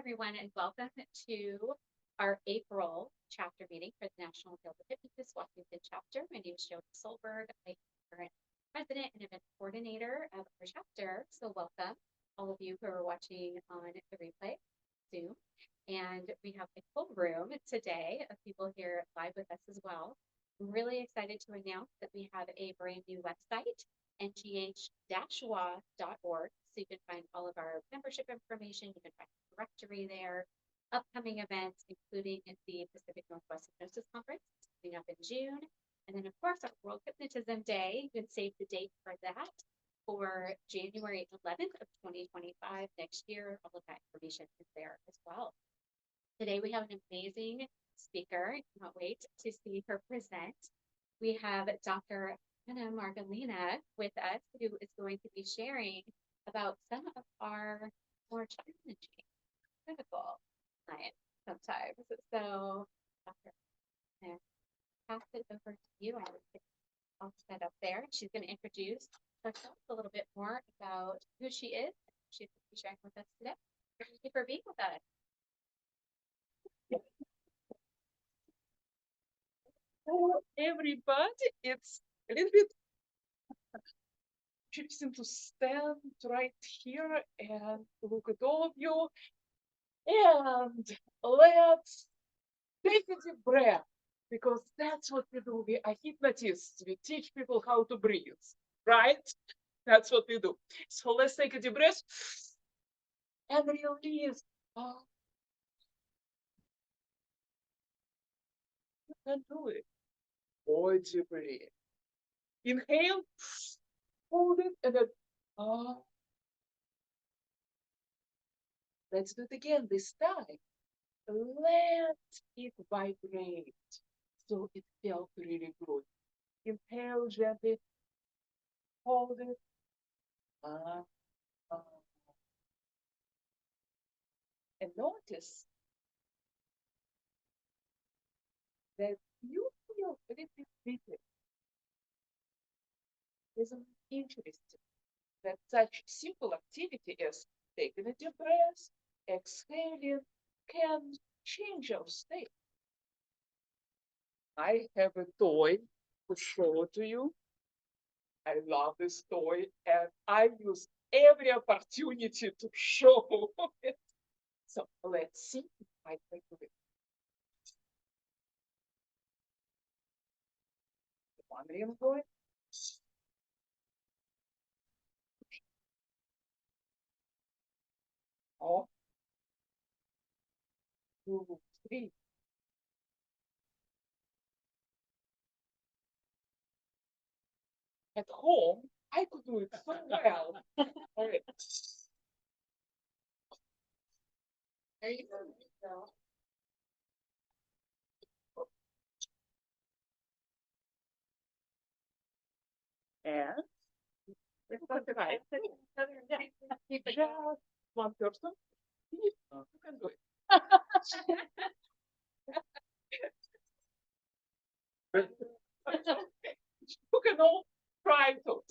everyone, and welcome to our April chapter meeting for the National Guild of Hypnotists Washington chapter. My name is Jody Solberg. I'm the current president and event coordinator of our chapter. So welcome all of you who are watching on the replay, Zoom. And we have a full room today of people here live with us as well. I'm really excited to announce that we have a brand new website, ngh-wa.org. So you can find all of our membership information. You can find the directory there, upcoming events, including the Pacific Northwest Hypnosis Conference coming up in June. And then, of course, our World Hypnotism Day. You can save the date for that for January 11th of 2025 next year. All of that information is there as well. Today, we have an amazing speaker. I cannot wait to see her present. We have Dr. Margolina with us, who is going to be sharing about some of our more challenging clinical science sometimes. So, Dr. I'm pass it over to you. I'll set up there. She's going to introduce herself a little bit more about who she is. She's going to be sharing with us today. Thank you for being with us. Hello, everybody. It's a little bit interesting to stand right here and look at all of you. And let's take a deep breath, because that's what we do. We are hypnotists. We teach people how to breathe, right? That's what we do. So let's take a deep breath and release. You can do it. Audibly. Inhale, hold it, and then let's do it again this time. Let it vibrate. So it felt really good. Inhale gently, hold it. And notice that you feel a little bit different. Isn't it interesting that such simple activity as taking a deep breath, exhaling, can change our state? I have a toy to show to you. I love this toy, and I use every opportunity to show it. So let's see if I can do it. One real toy. Oh, 2, 3. At home, I could do it so well. All right. There you go. And just one person. You can do it. You can all try to.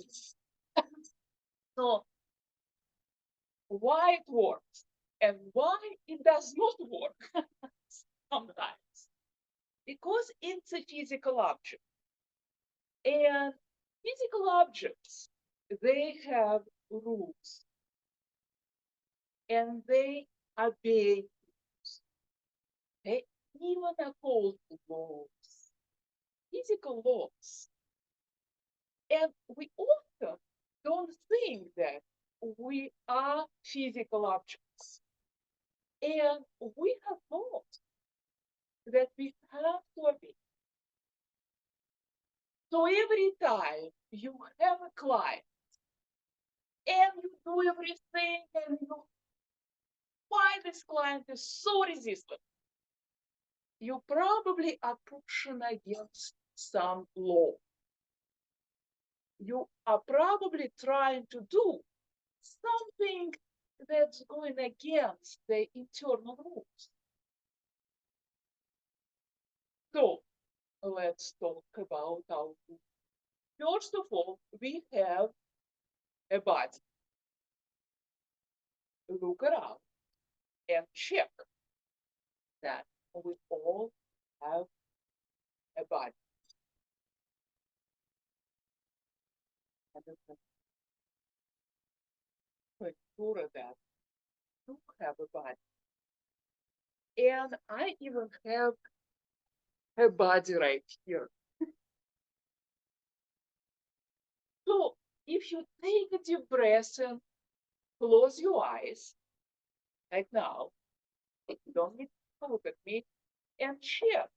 So, why it works and why it does not work sometimes? Because it's a physical object. And physical objects, they have rules. And they obey rules. They even are called laws, physical laws. And we often don't think that we are physical objects. And we have thought that we have to obey. So every time you have a client and you do everything and you why this client is so resistant, you probably are pushing against some law. You are probably trying to do something that's going against the internal rules. So let's talk about our food. First of all, we have a body. Look around. and check that we all have a body. And it's quite sure that you have a body. And I even have a body right here. So if you take a deep breath and close your eyes, like now, you don't need to look at me, and check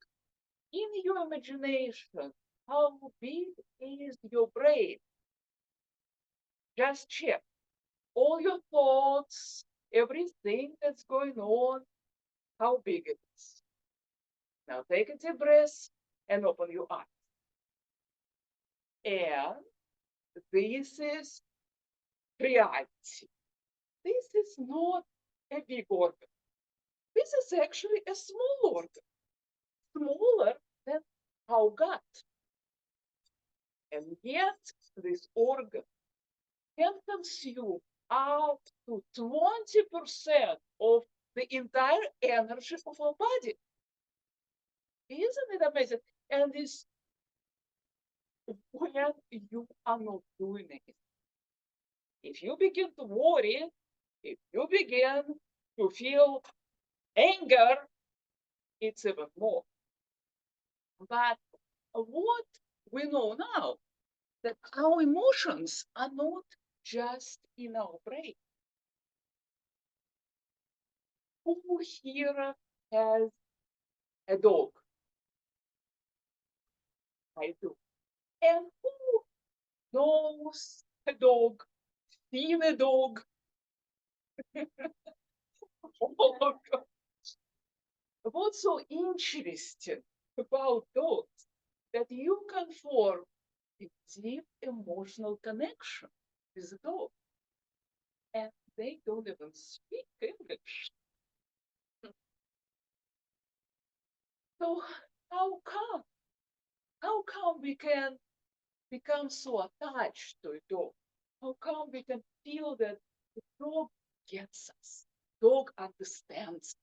in your imagination how big is your brain. Just check all your thoughts, everything that's going on, how big it is. Now take a deep breath and open your eyes. And this is reality. This is not a big organ. This is actually a small organ, smaller than our gut. And yet, this organ can consume up to 20% of the entire energy of our body. Isn't it amazing? And this when you are not doing it. If you begin to worry, if you begin to feel anger, it's even more. But what we know now, that our emotions are not just in our brain. Who here has a dog? I do. And who knows a dog, seen a dog? Oh, God. What's so interesting about dogs that you can form a deep emotional connection with the dog, and they don't even speak English. So how come? How come we can become so attached to a dog? How come we can feel that the dog gets us? Dog understands.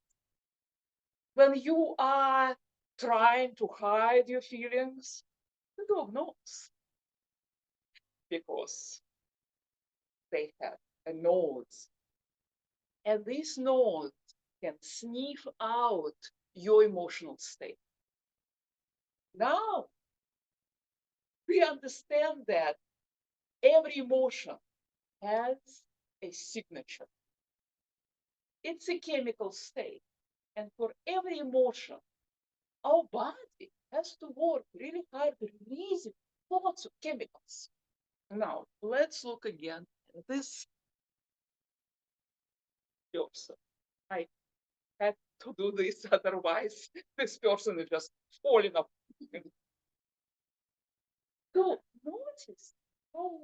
When you are trying to hide your feelings, the dog knows because they have a nose. And this nose can sniff out your emotional state. Now we understand that every emotion has a signature. It's a chemical state. And for every emotion, our body has to work really hard, releasing lots of chemicals. Now, let's look again at this person. I had to do this, otherwise, this person is just falling off. So, notice how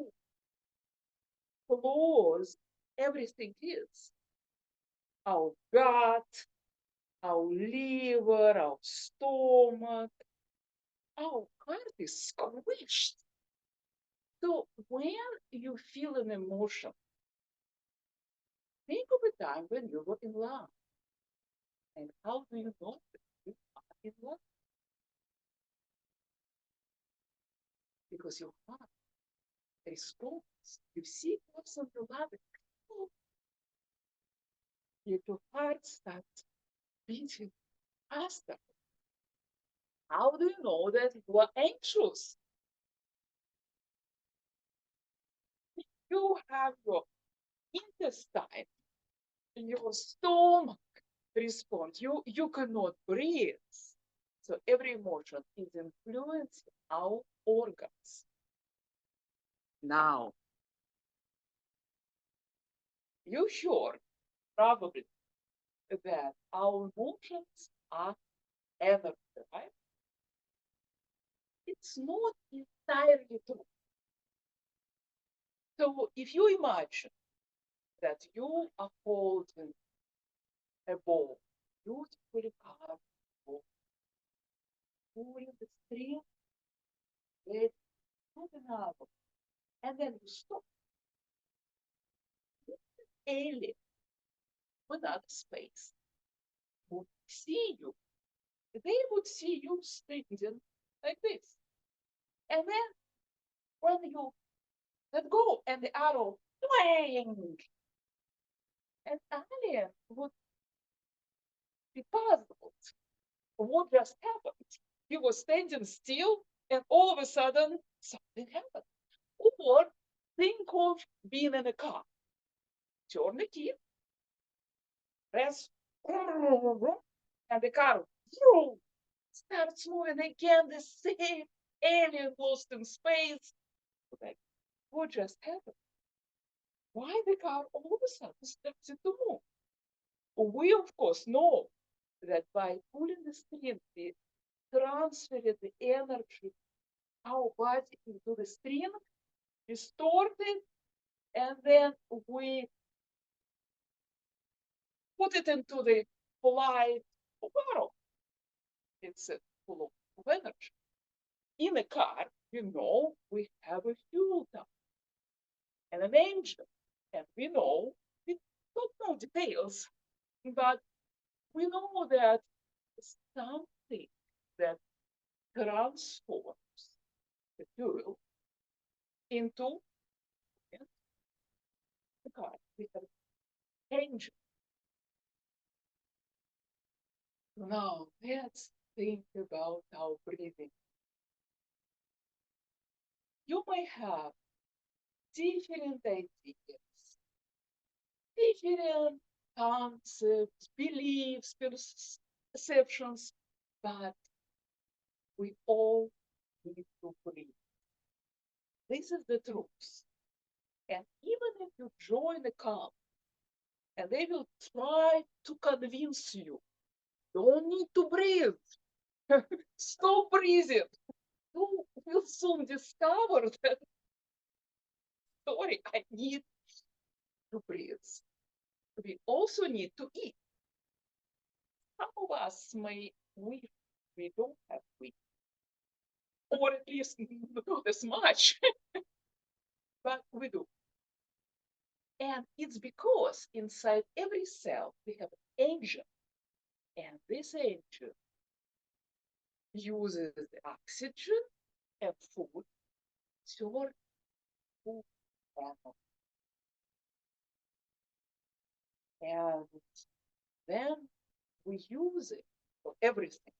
close everything is. Our gut, our liver, our stomach, our heart is squished. So when you feel an emotion, think of a time when you were in love. And how do you know that you are in love? Because your heart responds. You see a person you love, oh, your heart starts beating faster. How do you know that you are anxious? You have your intestine, your stomach respond. You cannot breathe. So every emotion is influencing our organs. Now, you heard probably that our emotions are energy, right? It's not entirely true. So if you imagine that you are holding a ball, beautifully carved ball, pulling the string, it put another, and then you stop. Alien, another space. see you, they would see you standing like this. And then when you let go and the arrow twang, and alien would be puzzled. What just happened? He was standing still, and all of a sudden, something happened. Or think of being in a car. Turn the key, press, and the car starts moving again. The same alien lost in space. Like, what just happened? Why the car all of a sudden starts to move? We, of course, know that by pulling the string, we transferred the energy our body into the string, distort it, and then we put it into the flight barrel. It's full of energy. In a car, you know, we have a fuel tank and an engine, and we know, we don't know details, but we know that something that transforms the fuel into the car. We have engine. Now let's think about our breathing. You may have different ideas, different concepts, beliefs, perceptions, but we all need to breathe. This is the truth. And even if you join the camp and they will try to convince you, don't need to breathe, stop breathing, you will soon discover that, sorry, I need to breathe. We also need to eat. Some of us may wish we don't have to eat, or at least not as much, but we do. And it's because inside every cell we have an engine, and this engine uses the oxygen and food to food animal. And then we use it for everything,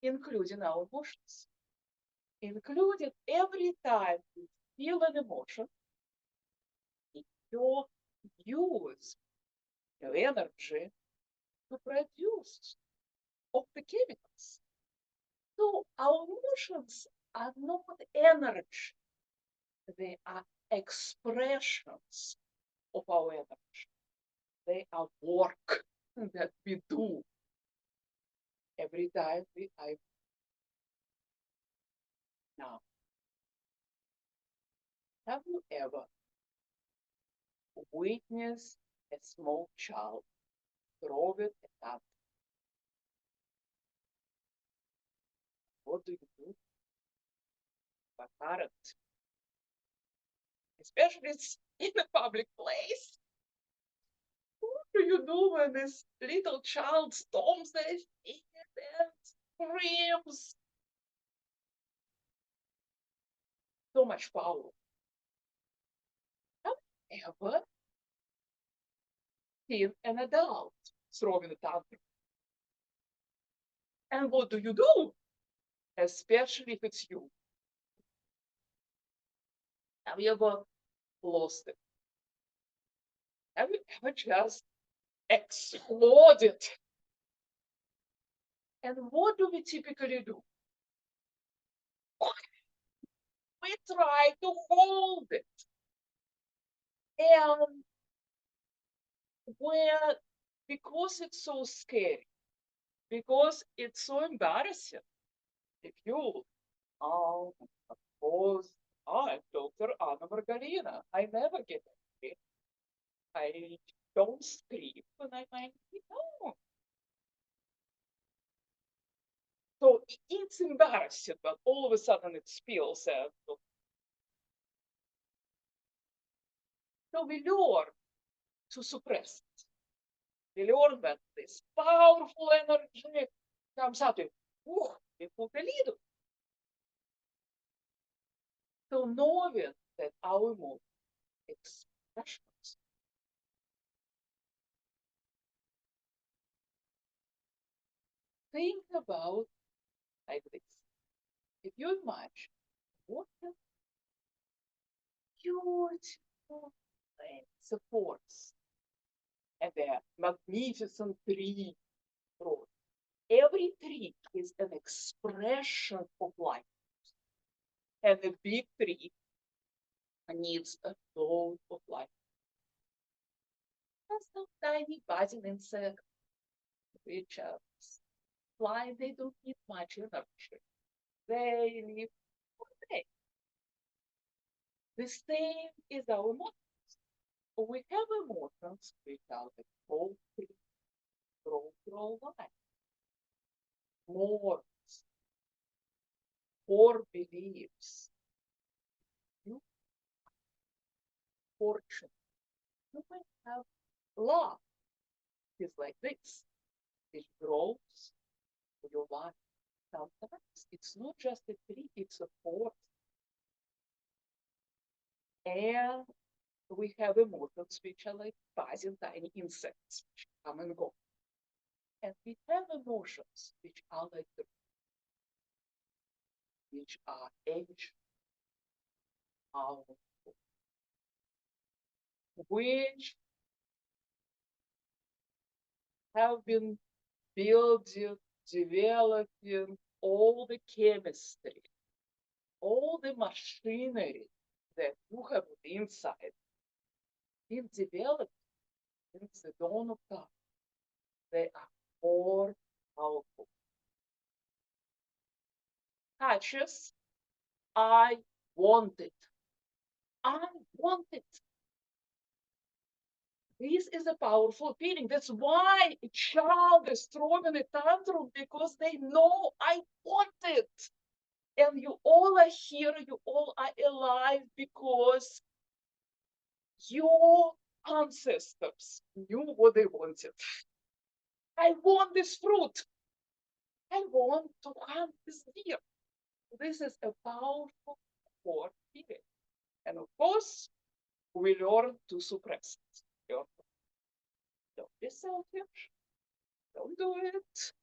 including our emotions, including every time you feel an emotion, you use your energy to produce of the chemicals. So our emotions are not energy, they are expressions of our energy. They are work that we do every time we are. Now, have you ever witnessed a small child throwing a tantrum? What do you do? But parent, especially in a public place, what do you do when this little child stomps their feet and screams? So much power. Have you ever seen an adult throwing a tantrum? And what do you do? Especially if it's you. Have you ever lost it? Have you ever just exploded? And what do we typically do? We try to hold it. And when, because it's so scary, because it's so embarrassing, if you, oh, of course, I'm Dr. Anna Margolina. I never get angry. I don't scream when I'm angry. No. So it's embarrassing, but all of a sudden it spills out. So we learn to suppress it. We learn that this powerful energy comes out of we put a lid on. So knowing that our emotional expressions, think about like this. If you imagine what a beautiful supports and a magnificent tree growth. Every tree is an expression of life. And a big tree needs a lot of life. And some tiny buzzing insects, which fly, they don't need much energy. They live one day. The same is our emotions. We have emotions which are the whole tree grow life. More core beliefs, you fortune. You might have love. It's like this. It grows your life. Sometimes it's not just a tree, it's a forest. And we have emotions which are like buzzing tiny insects which come and go. And we have emotions which are like the which are ancient, powerful, which have been building, developing all the chemistry, all the machinery that you have inside been developed since the dawn of time. They are more powerful. Touches, I want it. I want it. This is a powerful feeling. That's why a child is throwing a tantrum because they know I want it. And you all are here, you all are alive because your ancestors knew what they wanted. I want this fruit. I want to hunt this deer. This is a powerful core feeling. And of course, we learn to suppress it. Don't be selfish. Don't do it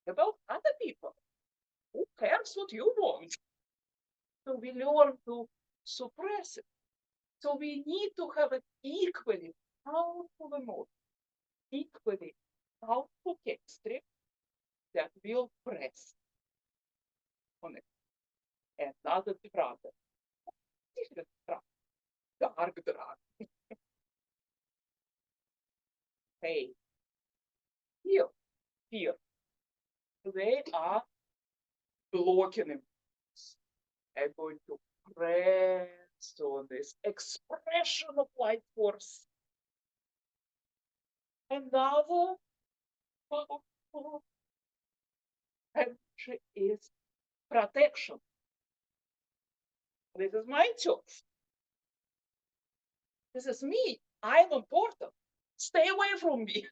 about other people. Who cares what you want? So we learn to suppress it. So we need to have an equally powerful emotion, equally powerful chemistry that will press on it. Another drug, different drug, dark drug. Hey, here, they are blocking him. I'm going to press on this expression of life force. Another powerful energy is protection. This is my turf. This is me. I'm important. Stay away from me.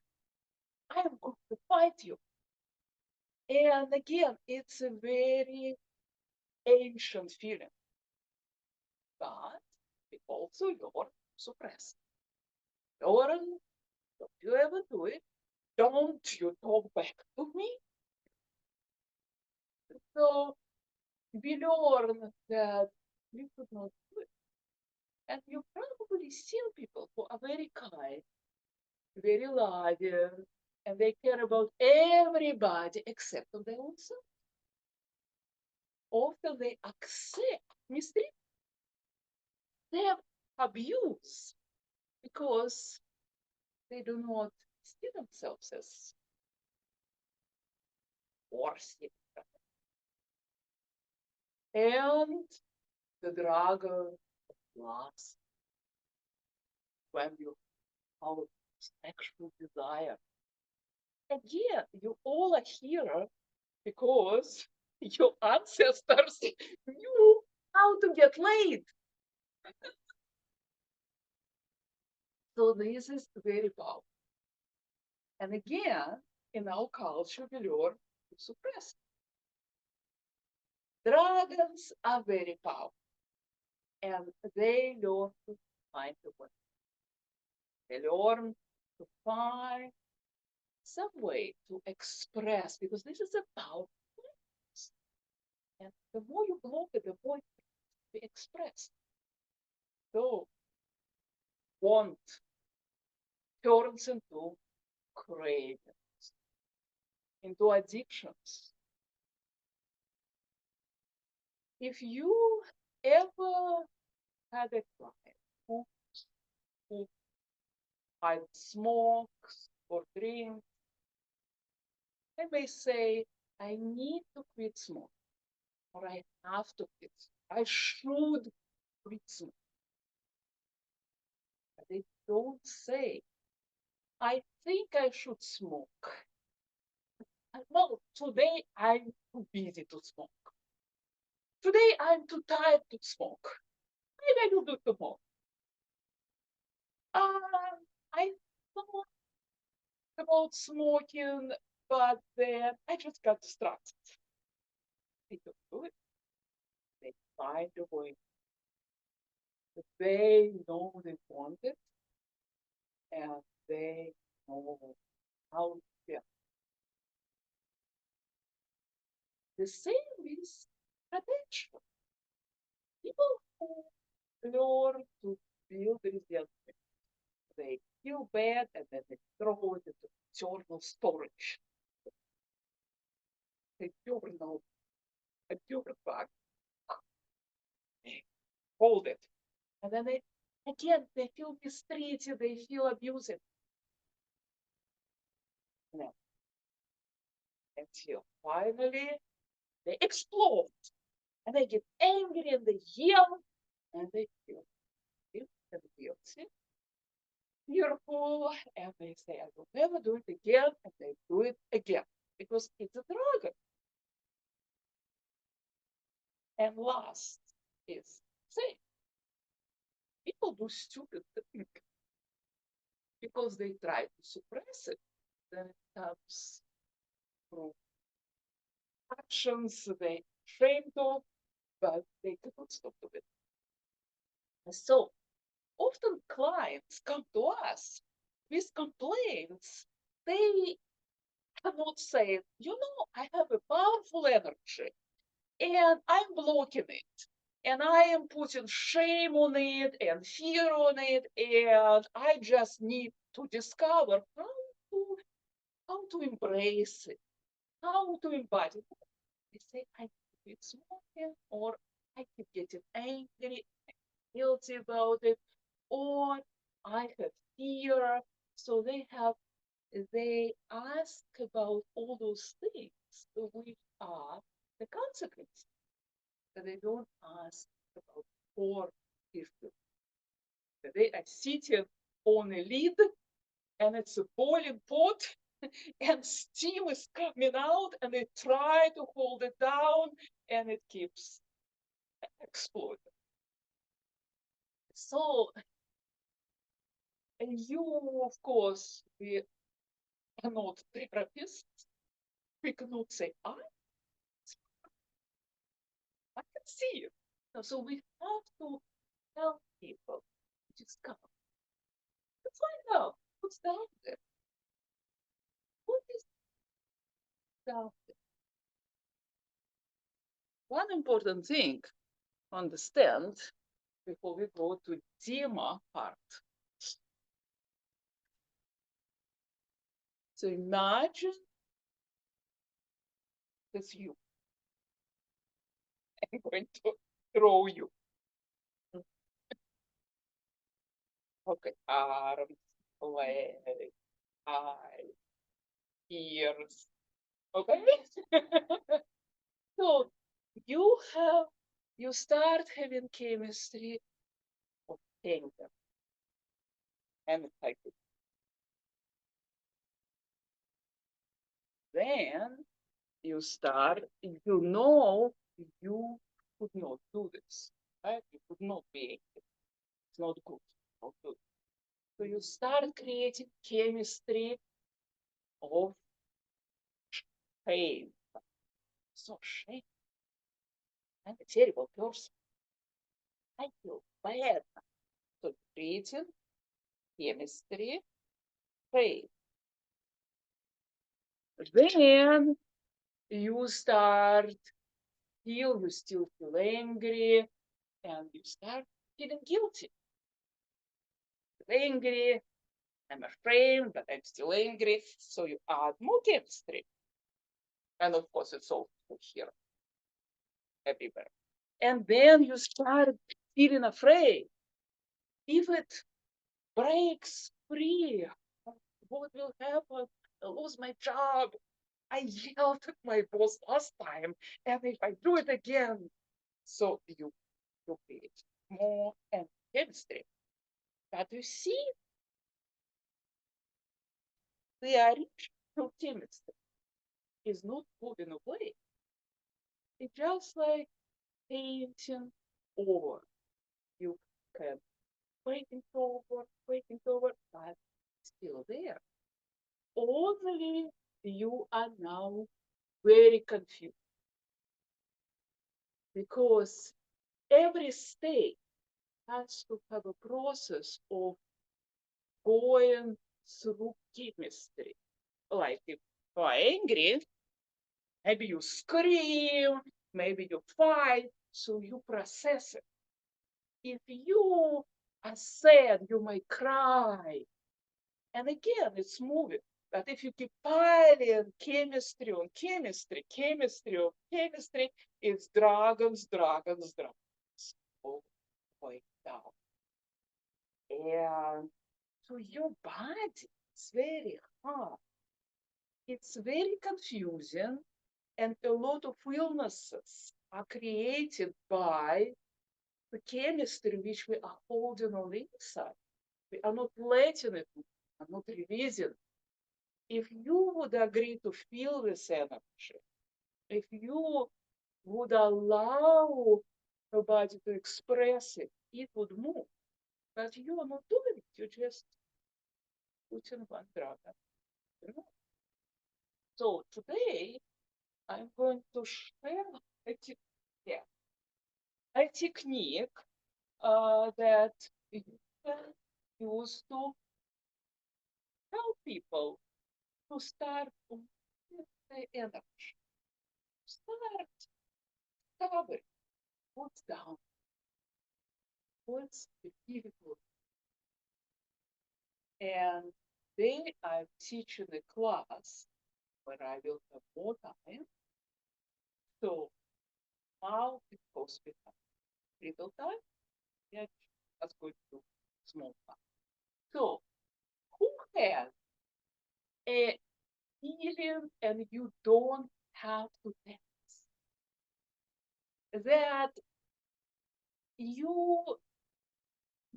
I am going to fight you. And again, it's a very ancient feeling. But we also learn to suppress. Learn, don't you ever do it. Don't you talk back to me. So we learn that we could not do it. And you probably seen people who are very kind, very loving, and they care about everybody except of their own self. Often they accept mistreatment, they have abuse because they do not see themselves as worthy. And the dragon lasts when you have sexual desire. Again, you all are here because your ancestors knew how to get laid. So this is very powerful. And again, in our culture, we learn to suppress. Dragons are very powerful, and they learn to find a way. They learn to find some way to express, because this is a powerful place. And the more you block it, the more it will be expressed. So, want turns into cravings, into addictions. If you ever had a client who either smokes or drinks, they may say, I need to quit smoking, or I have to quit. I should quit smoking. But they don't say, I think I should smoke. Well, today I'm too busy to smoke. Today I'm too tired to smoke. Maybe I will do it tomorrow. I thought about smoking, but then I just got distracted. They don't do it. They find a way. They know they want it, and they know how to feel. The same is attention. People who learn to build resentment, they feel bad and then they throw it into internal storage. They journal, a journal bag, hold it. And then they, again, they feel mistreated, they feel abused. No. Until finally they explode and they get angry and they yell and they feel guilty and guilty, fearful, and they say, I will never do it again, and they do it again because it's a dragon. And last is safe. People do stupid things because they try to suppress it. Then it comes through actions they ashamed of, but they cannot stop doing it. And so often clients come to us with complaints. They cannot say, you know, I have a powerful energy and I'm blocking it. And I am putting shame on it and fear on it. And I just need to discover how to embrace it, how to embody it. They say, I keep smoking, or I keep getting angry, guilty about it, or I have fear. So they ask about all those things which are the consequences, but they don't ask about core issues. They are sitting on a lid and it's a boiling pot and steam is coming out and they try to hold it down and it keeps exploding. So you, of course, we are not therapists. We cannot say, I can see you. So we have to help people discover, to find out what's down there. What is down there? One important thing to understand before we go to demo part. So imagine that's you. I'm going to throw you. Okay, arms, legs, eyes, ears. Okay. So you start having chemistry of anger and excitement. Then you start, you know you could not do this, right? You could not be angry. It's not good. Not good. So you start creating chemistry of shame. So shame. I'm a terrible person. I feel bad. So creating chemistry, shame. Then you start you still feel angry, and you start feeling guilty. Angry, I'm ashamed, but I'm still angry. So you add more chemistry. And of course, it's all here everywhere. And then you start feeling afraid. If it breaks free, what will happen? I'll lose my job. I yelled at my boss last time, and if I do it again, so you create more and chemistry. But you see, the original chemistry is not moving away. It's just like painting over. You can paint it over, but still there. Only you are now very confused because every state has to have a process of going through chemistry. Like if you are angry, maybe you scream, maybe you fight, so you process it. If you are sad, you might cry. And again, it's moving. But if you keep piling chemistry on chemistry, chemistry on chemistry, it's dragons, dragons, dragons. All going down. And so your body is very hard. It's very confusing, and a lot of illnesses are created by the chemistry which we are holding on the inside. We are not letting it, are not releasing. If you would agree to feel this energy, if you would allow your body to express it, it would move. But you are not doing it. You just put in one drug. So today I'm going to share yeah, a technique that you can use to help people to start with the energy, start discovering what's down, what's the difficult. And today I'm teaching a class where I will have more time. So now, because we have little time, yeah, let's go to small time. So who has a feeling and you don't have to dance? That you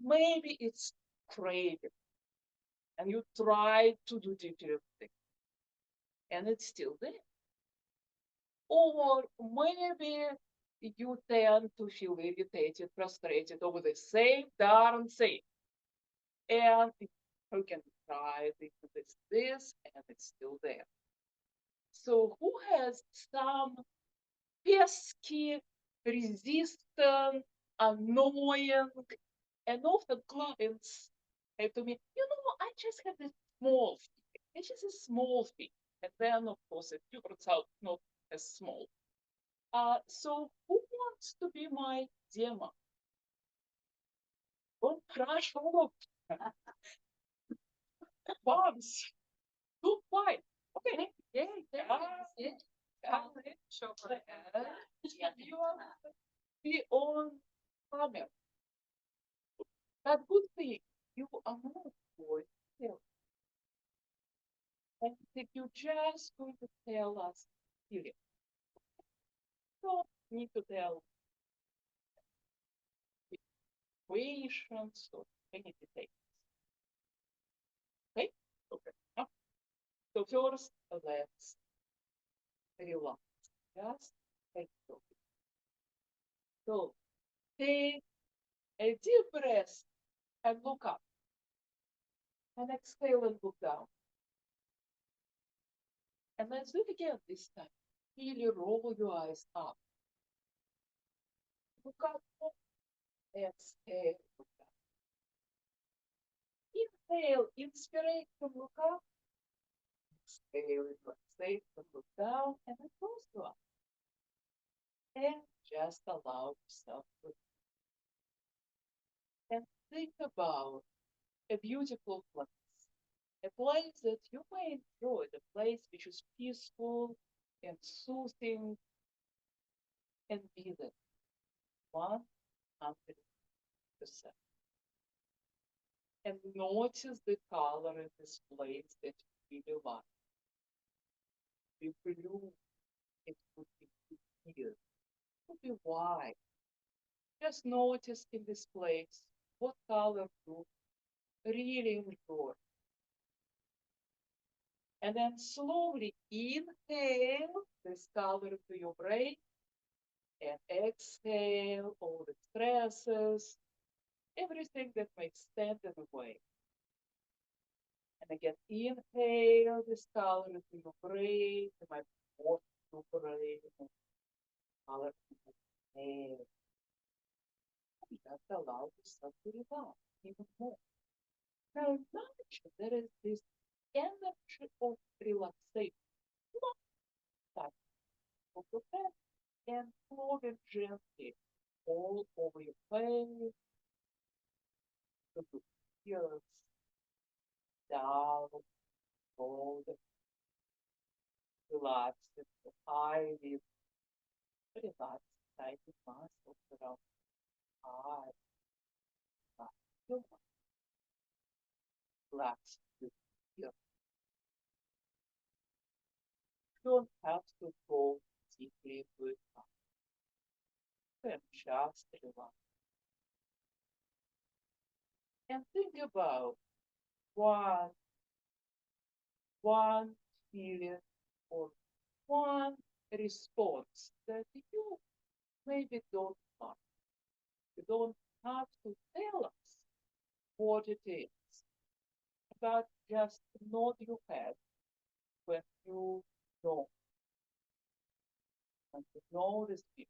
maybe it's craving and you try to do different things and it's still there. Or maybe you tend to feel irritated, frustrated over the same darn thing. And you can try this, and it's still there. So who has some pesky, resistant, annoying, and often clients say to me, I just have this small thing. It's just a small thing. And then, of course, it turns out not as small. So who wants to be my demo? Don't crush all of bombs. Too fine. Okay. Yeah, show you are be on camera. But good thing, you are not going to tell. And if you just going to tell us, period. Don't need to tell equations or any details. Okay? Okay. So first, let's relax. Just take it. So take a deep breath and look up. And exhale and look down. And let's do it again this time. Really roll your eyes up. Look up. Exhale. Look up. Inhale. Inspirate to look up. Exhale. Relaxate to look down. And then close your eyes. And just allow yourself to. And think about a beautiful place. A place that you may enjoy, the place which is peaceful and soothing and be there 100%. And notice the color in this place that you really like. The blue, it could be here, it could be white. Just notice in this place what color you really enjoy. And then slowly inhale this color to your brain and exhale all the stresses, everything that might stand in the way. And again, inhale this color into your brain, to my more to your brain, and color to your head. And just allow yourself to relax even more. Now imagine there is this energy of relaxation. Not touch of your head and flowing gently all over your face, to the ears, down, shoulder, relax the eyelids, relax tiny muscles around the eye, relax your mind, relax your ear. You don't have to go deeply into it. You can just relax. And think about one, one feeling or one response that you maybe don't like. You don't have to tell us what it is, but just nod your head when you know, when you know this feeling.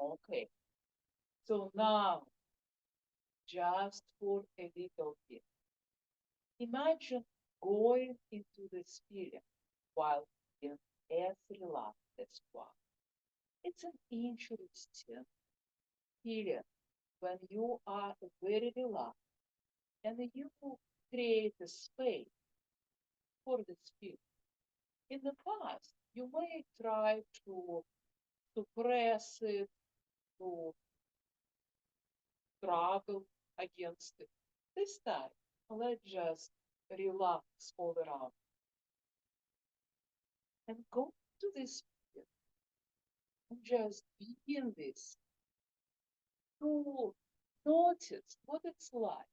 Okay, so now just for a little bit, imagine going into this feeling while being as relaxed as you are. It's an interesting feeling when you are very relaxed and you create a space for this feeling. In the past, you may try to suppress it, to struggle against it. This time, let's just relax all around and go to this feeling and just be in this to notice what it's like.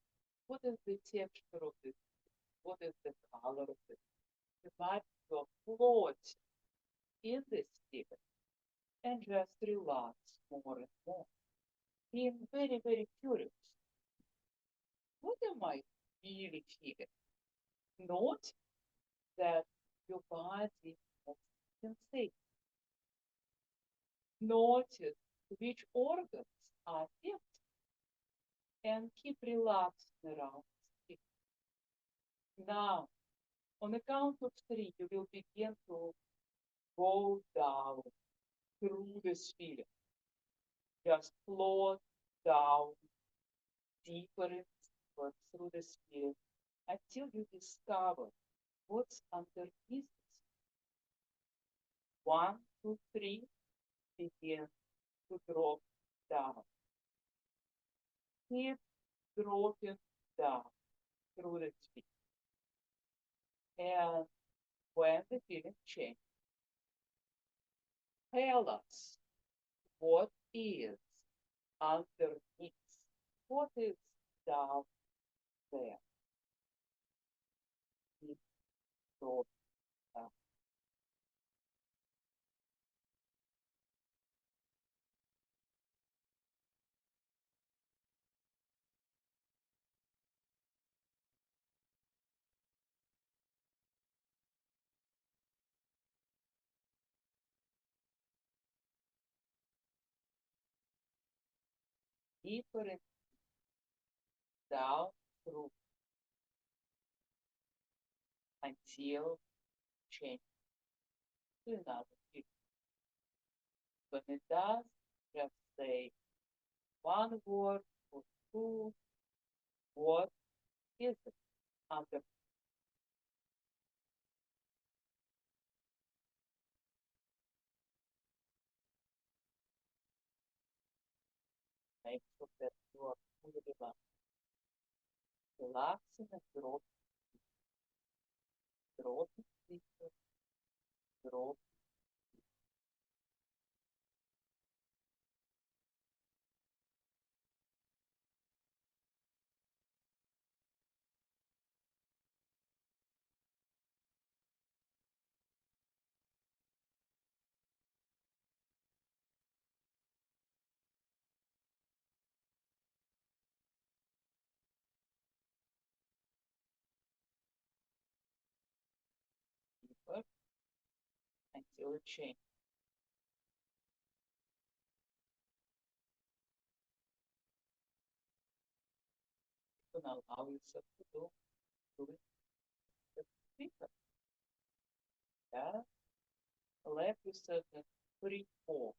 What is the texture of it? What is the color of it? Imagine you're floating in this feeling and just relax more and more. Being very, very curious. What am I really feeling? Note that your body has sensation. Notice which organs are empty and keep relaxing around it. Now, on the count of three, you will begin to go down through this feeling. Just float down deeper and deeper through this feeling until you discover what's underneath this. 1, 2, 3, begin to drop down. Keep dropping down through the feet. And when the feeling changes, tell us what is underneath, what is down there. Keep dropping down. deeper and down through until change to another figure. When it does, just say one word or two. What is it under? Make sure that you are fully relaxed. Relaxing and dropping deeper, drop. Deeper until it changes. You can allow yourself to do it deeper. Yeah? Let yourself free fall.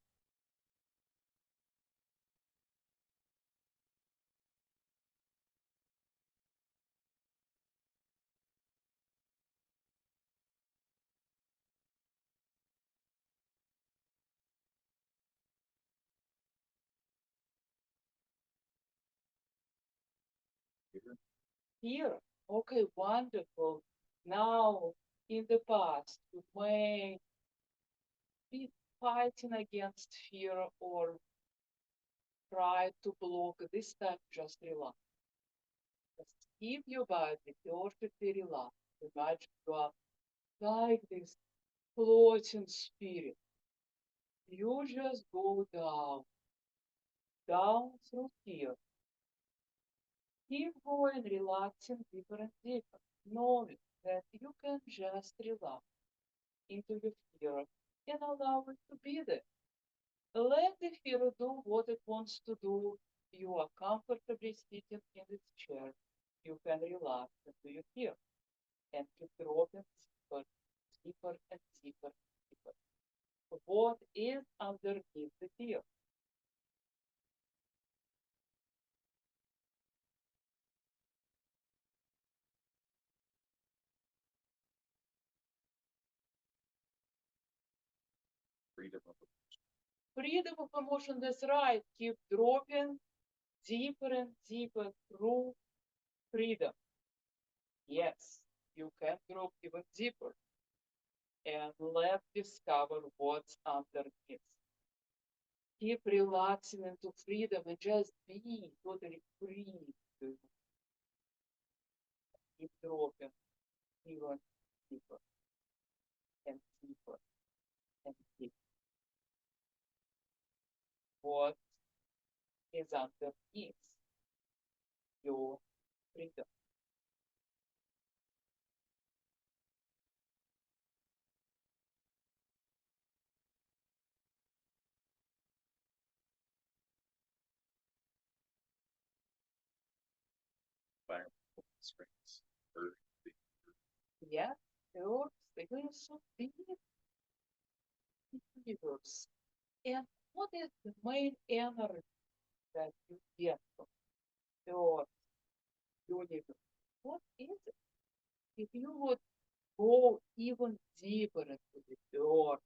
Here. Okay, wonderful. Now, in the past, you may be fighting against fear or try to block. This time, just relax. Just keep your body perfectly relaxed. Imagine you are like this floating spirit. You just go down through fear. Keep going, relaxing deeper and deeper, knowing that you can just relax into your fear and allow it to be there. Let the fear do what it wants to do. You are comfortably sitting in this chair. You can relax into your fear and keep dropping deeper, deeper and deeper, deeper. What is underneath the fear? Freedom of emotion, that's right. Keep dropping deeper and deeper through freedom. Yes, you can drop even deeper and let's discover what's underneath. Keep relaxing into freedom and just be totally free. Keep dropping even deeper and deeper and deeper. What is underneath your freedom? Yeah, Earth, the universe, so big universe. And what is the main energy that you get from Earth universe? What is it? If you would go even deeper into the Earth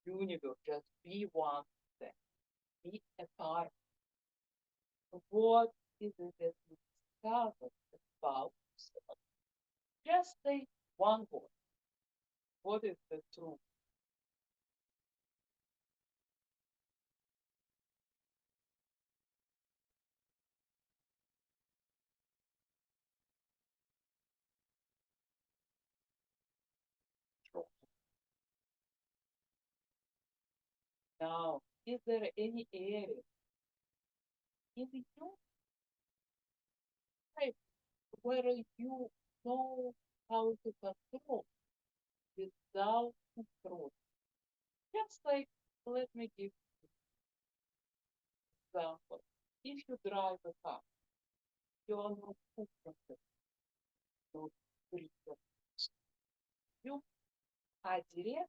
universe, just be one thing, be a part. What is it that you discover about yourself? Just say one word. What is the truth? Now, is there any area in your life where you know how to control without control? Just like, let me give example. if you drive a car, you are not comfortable to read the books. You are direct,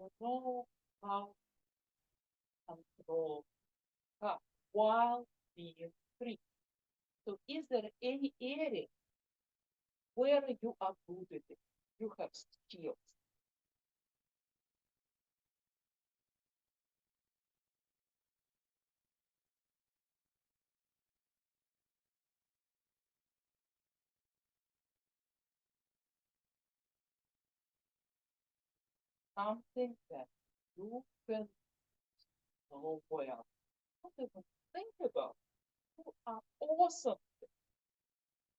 you know how to control the car while being free. So is there any area where you are good at it? You have skills. Something that you can know well. Not even think about. You are awesome.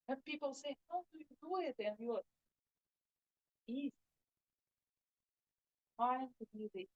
And people say, how do you do it? And you're easy. Trying to be the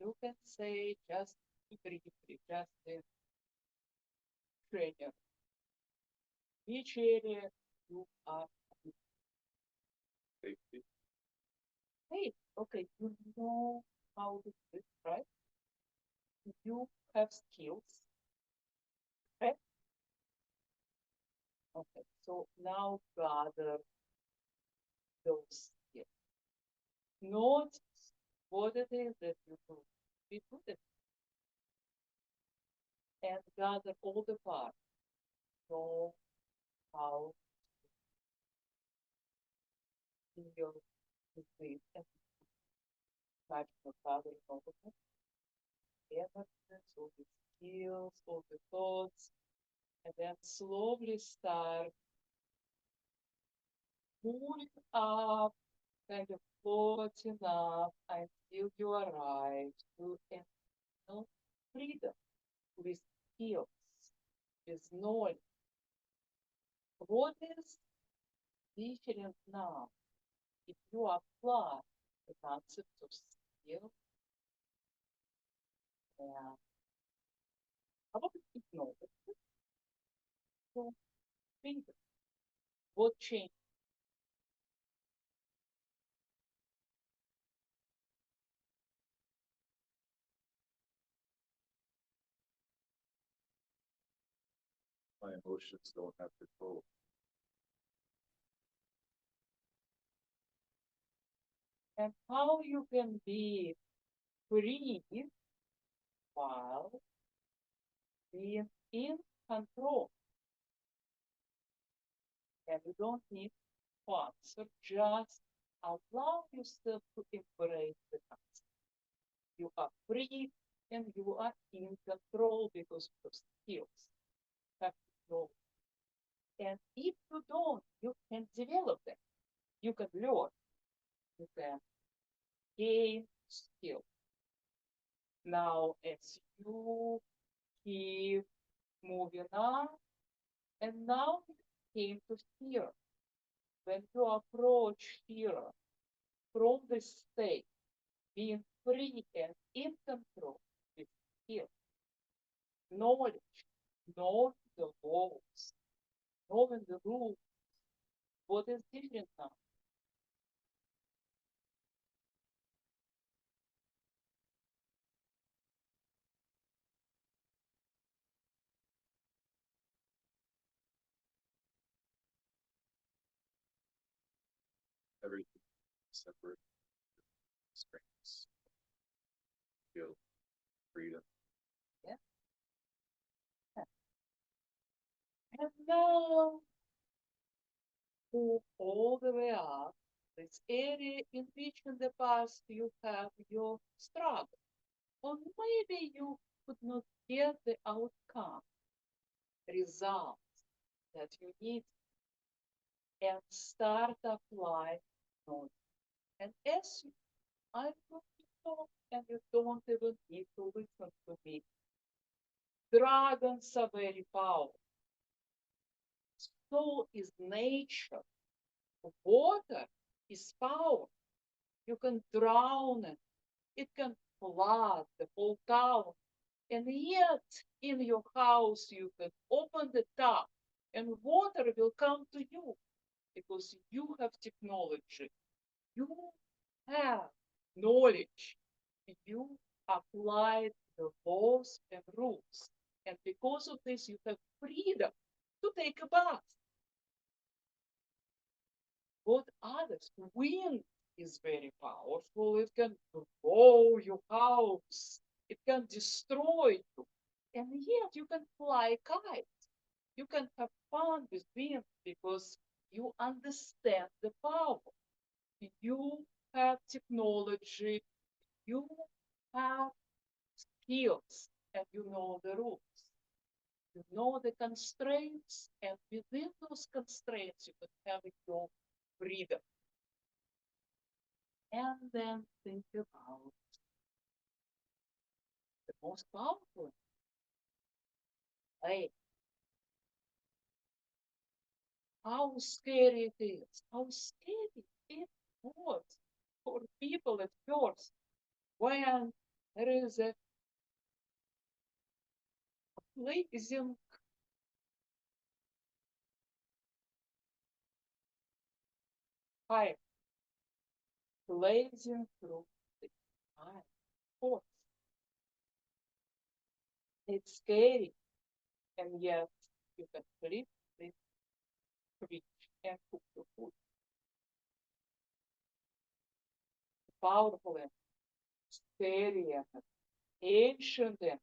you can say just briefly, just in training. Which area you are good at? Hey, okay, you know how to do it, right? You have skills, right? Okay, so now gather those skills. Notice what it is that you do. Be good at it and gather all the parts. Know how in your disease and type of gathering all of them, evidence, all the skills, all the thoughts, and then slowly start moving up, kind of floating up until you arrive to internal freedom with skills, with knowledge. What is different now if you apply the concept of skill and probably ignore it to freedom? What changed? My emotions don't have control. And how you can be free while being in control. And you don't need to answer, just allow yourself to embrace the concept. You are free and you are in control because of your skills. Have control. And if you don't, you can develop them. You can learn. You can gain skill. Now, as you keep moving on, and now you came to fear. When you approach fear from the state, being free and in control with fear, knowledge, knowing the laws, knowing the rules, what is different now? Everything separate, strengths, skill, freedom. Yeah. And now move all the way up this area in which in the past you have your struggle. Or maybe you could not get the outcome, results that you need, and start applying knowledge. And as I'm looking and you don't even need to listen to me. Dragons are very powerful. So is nature. Water is power. You can drown it. It can flood the whole town. And yet, in your house, you can open the tap and water will come to you because you have technology. You have knowledge. You applied the laws and rules. And because of this, you have freedom to take a bath. What others? Wind is very powerful. It can blow your house. It can destroy you. And yet you can fly kite. You can have fun with wind because you understand the power. You have technology. You have skills and you know the rules. You know the constraints, and within those constraints, you can have your freedom. And then think about the most powerful way. How scary it is, how scary it was for people at first when there is a blazing fire blazing through the sky. Of course, it's scary, and yet you can flip this switch and cook your food. Powerful and scary and ancient and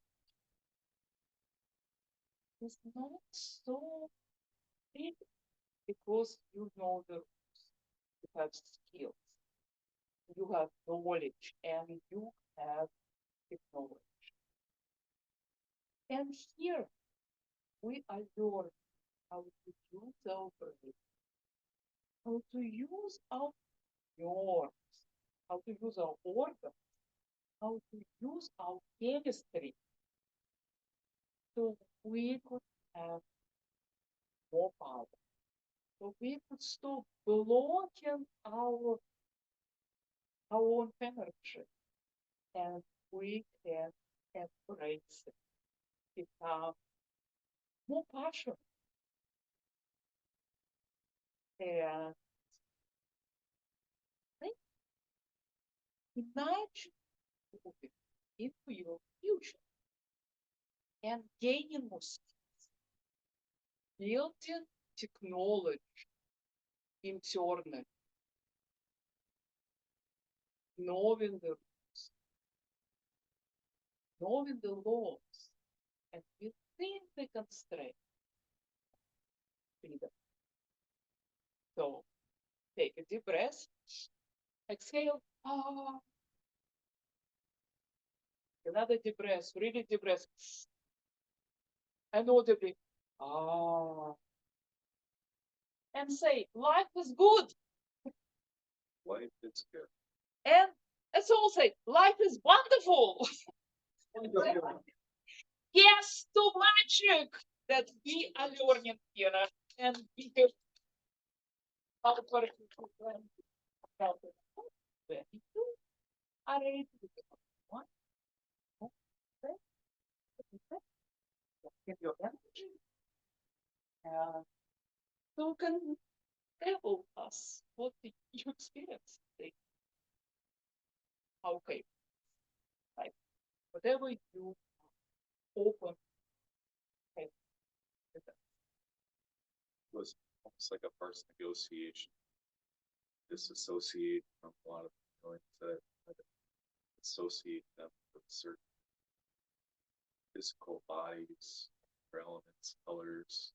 it's not so big because you know the rules, you have skills, you have knowledge, and you have technology. And here we are learning how to use our brain, how to use our nerves, how to use our organs, how to use our chemistry so we could have more power. So we could stop blocking our own energy and we can embrace it, become more passionate. And think, imagine moving into your future and gaining more skills, building technology internally, knowing the rules, knowing the laws, and within the constraint, freedom. So take a deep breath, exhale, another deep breath, really deep breath, and audibly, ah, and say, life is good. Life is good. And let's all say, life is wonderful. Yes, to magic that we are learning here. And we have our participants when you are ready to become one, get your energy, and so can tell us what you experience today. Okay, like whatever you open head with us. It was almost like a first negotiation. Disassociate from a lot of feelings that associate them with certain physical bodies, or elements, colors,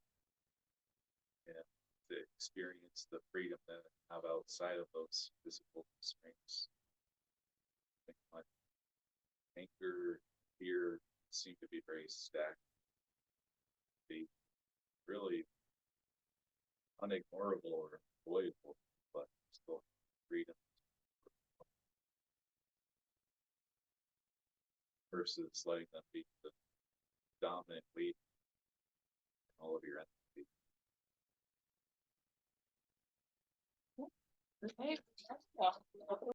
and to experience the freedom that I have outside of those physical constraints. Things like anger, fear seem to be very stacked. Be really unignorable or avoidable, but still freedom. versus letting them be the dominant weight in all of your energy. Okay.